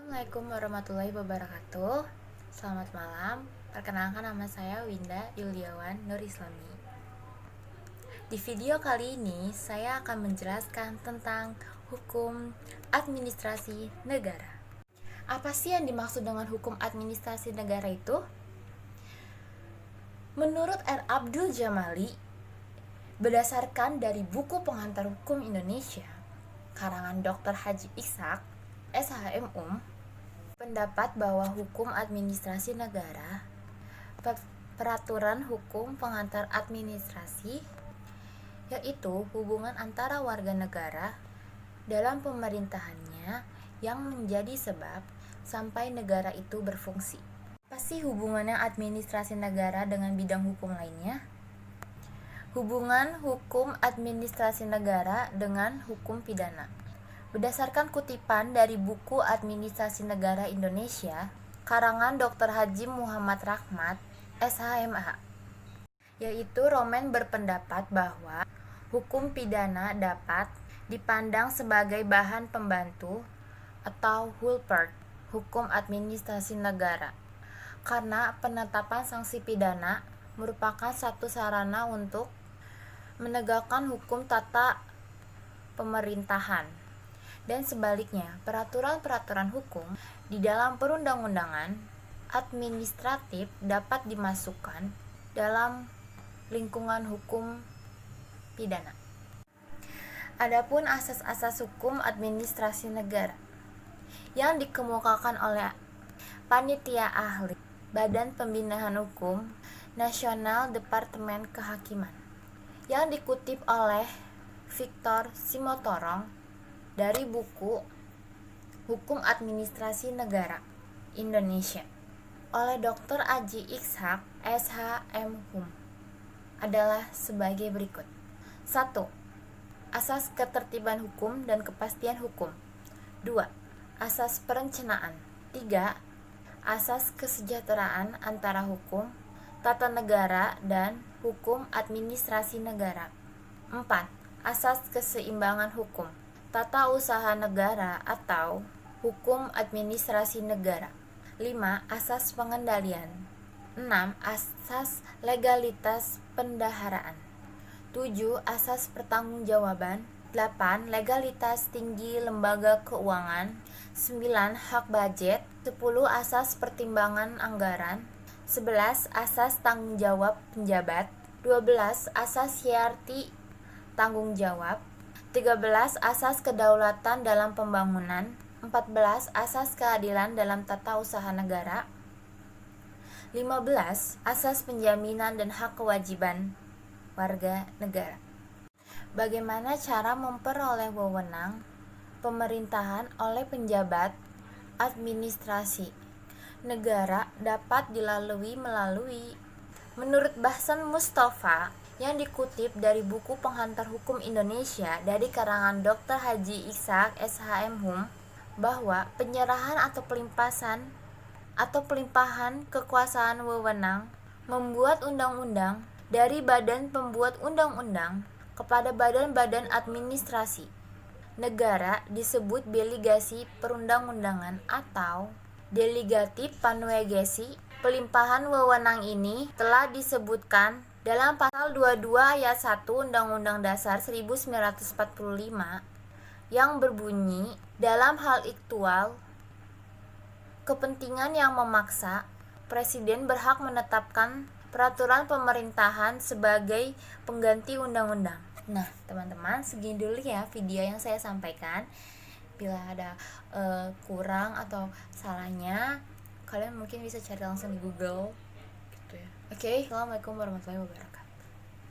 Assalamualaikum warahmatullahi wabarakatuh. Selamat malam. Perkenalkan, nama saya Winda Yuliawan Nur Islami. Di video kali ini saya akan menjelaskan tentang hukum administrasi negara. Apa sih yang dimaksud dengan hukum administrasi negara itu? Menurut R. Abdul Jamali, berdasarkan dari buku Pengantar Hukum Indonesia karangan Dr. Haji Ishak SHM pendapat bahwa hukum administrasi negara, peraturan hukum pengantar administrasi, yaitu hubungan antara warga negara dalam pemerintahannya yang menjadi sebab sampai negara itu berfungsi. Apa sih hubungannya administrasi negara dengan bidang hukum lainnya? Hubungan hukum administrasi negara dengan hukum pidana. Berdasarkan kutipan dari buku Administrasi Negara Indonesia, karangan Dr. Haji Muhammad Rahmat, SHMH, yaitu Romen berpendapat bahwa hukum pidana dapat dipandang sebagai bahan pembantu atau hulpert hukum administrasi negara, karena penetapan sanksi pidana merupakan satu sarana untuk menegakkan hukum tata pemerintahan. Dan sebaliknya, peraturan-peraturan hukum di dalam perundang-undangan administratif dapat dimasukkan dalam lingkungan hukum pidana. Adapun asas-asas hukum administrasi negara yang dikemukakan oleh Panitia Ahli Badan Pembinaan Hukum Nasional Departemen Kehakiman yang dikutip oleh Victor Simotorong dari buku Hukum Administrasi Negara Indonesia oleh Dr. Haji Ishak SHM adalah sebagai berikut. 1. Asas ketertiban hukum dan kepastian hukum. 2. Asas perencanaan. 3. Asas kesejahteraan antara hukum tata negara dan hukum administrasi negara. 4. Asas keseimbangan hukum tata usaha negara atau hukum administrasi negara. 5. Asas pengendalian. 6. Asas legalitas pendaharaan. 7. Asas pertanggungjawaban. 8. Legalitas tinggi lembaga keuangan. 9. Hak budget. 10. Asas pertimbangan anggaran. 11. Asas tanggung jawab penjabat. 12. Asas hierarki tanggung jawab. 13. Asas kedaulatan dalam pembangunan. 14. Asas keadilan dalam tata usaha negara. 15. Asas penjaminan dan hak kewajiban warga negara. Bagaimana cara memperoleh wewenang pemerintahan oleh penjabat administrasi negara dapat dilalui melalui menurut Bahsan Mustafa yang dikutip dari buku Penghantar Hukum Indonesia dari karangan Dr. Haji Ishak SHM bahwa penyerahan atau pelimpahan kekuasaan wewenang membuat undang-undang dari badan pembuat undang-undang kepada badan-badan administrasi negara disebut delegasi perundang-undangan atau delegatif panwegesi. Pelimpahan wewenang ini telah disebutkan dalam pasal 22 ayat 1 Undang-Undang Dasar 1945 yang berbunyi, dalam hal iktual kepentingan yang memaksa, Presiden berhak menetapkan peraturan pemerintahan sebagai pengganti undang-undang. Nah, teman-teman, segini dulu ya video yang saya sampaikan. Bila ada kurang atau salahnya, kalian mungkin bisa cari langsung di Google gitu ya. Oke, Assalamualaikum warahmatullahi wabarakatuh.